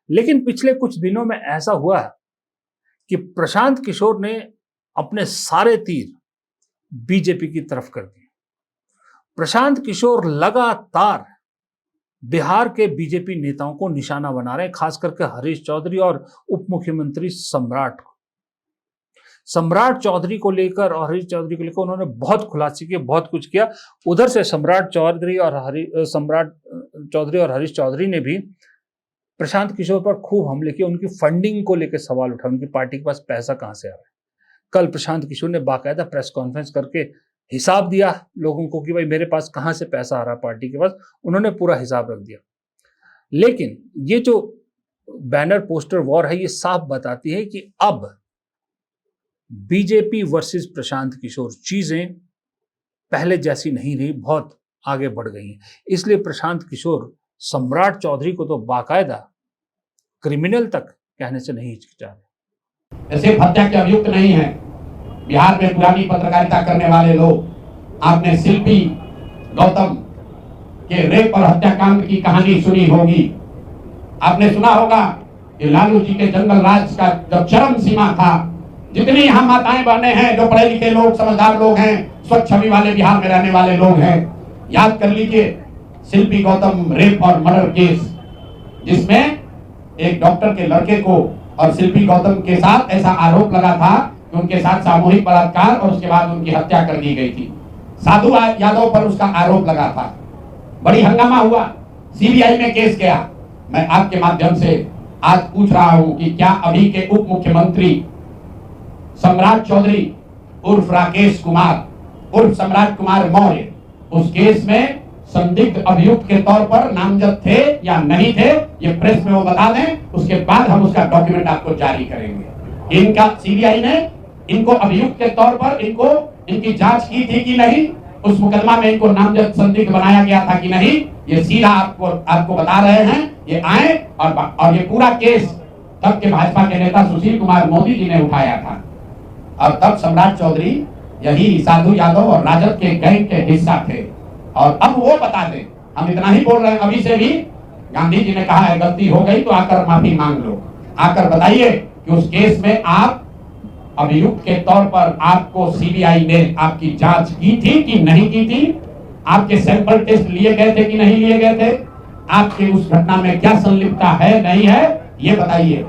लेकिन पिछले कुछ दिनों में ऐसा हुआ है कि प्रशांत किशोर ने अपने सारे तीर बीजेपी की तरफ कर दिए। प्रशांत किशोर लगातार बिहार के बीजेपी नेताओं को निशाना बना रहे हैं, खास करके हरीश चौधरी और उप मुख्यमंत्री सम्राट को। सम्राट चौधरी को लेकर और हरीश चौधरी को लेकर उन्होंने बहुत खुलासे किए, बहुत कुछ किया। उधर से सम्राट चौधरी और हरीश चौधरी ने भी प्रशांत किशोर पर खूब हमले किए, उनकी फंडिंग को लेकर सवाल उठाए, उनकी पार्टी के पास पैसा कहां से आ रहा है। कल प्रशांत किशोर ने बाकायदा प्रेस कॉन्फ्रेंस करके हिसाब दिया लोगों को कि भाई मेरे पास कहां से पैसा आ रहा है पार्टी के पास, उन्होंने पूरा हिसाब रख दिया। लेकिन ये जो बैनर पोस्टर वॉर है ये साफ बताती है कि अब बीजेपी वर्सेस प्रशांत किशोर चीजें पहले जैसी नहीं रही, बहुत आगे बढ़ गई हैं। इसलिए प्रशांत किशोर सम्राट चौधरी को तो बाकायदा क्रिमिनल तक कहने से नहीं हिचकिचा रहे। ऐसे हत्या के अभियुक्त नहीं है। बिहार में पुरानी पत्रकारिता करने वाले लोग, आपने शिल्पी गौतम के रेप और हत्याकांड की कहानी सुनी होगी। आपने सुना होगा कि लालू जी के जंगल राज का जब चरम सीमा था, जितनी यहाँ माताएं बहनें हैं जो पढ़े लिखे लोग, समझदार लोग हैं, स्वच्छ छवि वाले बिहार में रहने वाले लोग हैं, याद कर लीजिए शिल्पी गौतम रेप और मर्डर केस, जिसमें एक डॉक्टर के लड़के को और शिल्पी गौतम के साथ ऐसा आरोप लगा था कि उनके साथ सामूहिक बलात्कार और उसके बाद उनकी हत्या कर दी गई थी। साधु यादव पर उसका आरोप लगा था, बड़ी हंगामा हुआ, सीबीआई में केस गया। मैं आपके माध्यम से आज पूछ रहा हूं कि क्या अभी के उप मुख्यमंत्री सम्राट चौधरी उर्फ राकेश कुमार उर्फ सम्राट कुमार मौर्य उस केस में संदिग्ध अभियुक्त के तौर पर नामजद थे या नहीं थे, ये प्रेस में वो बता दें, उसके बाद हम उसका डॉक्यूमेंट आपको जारी करेंगे। इनका सीबीआई ने इनको अभियुक्त के तौर पर इनकी जांच की थी कि नहीं, उस मुकदमा में इनको नामजद संदिग्ध बनाया गया था कि नहीं, ये सीधा आपको बता रहे हैं। ये आए और ये पूरा केस तब के भाजपा के नेता सुशील कुमार मोदी जी ने उठाया था, और तब सम्राट चौधरी यही साधु यादव और राजद के गैंग के हिस्सा थे। और अब वो बता दें, हम इतना ही बोल रहे हैं, अभी से भी गांधी जी ने कहा है गलती हो गई तो आकर माफी मांग लो, आकर बताइए कि उस केस में आप अभियुक्त के तौर पर आपको सीबीआई ने आपकी जांच की थी कि नहीं की थी, आपके सैंपल टेस्ट लिए गए थे कि नहीं लिए गए थे, आपके उस घटना में क्या संलिप्तता है नहीं है, ये बताइए।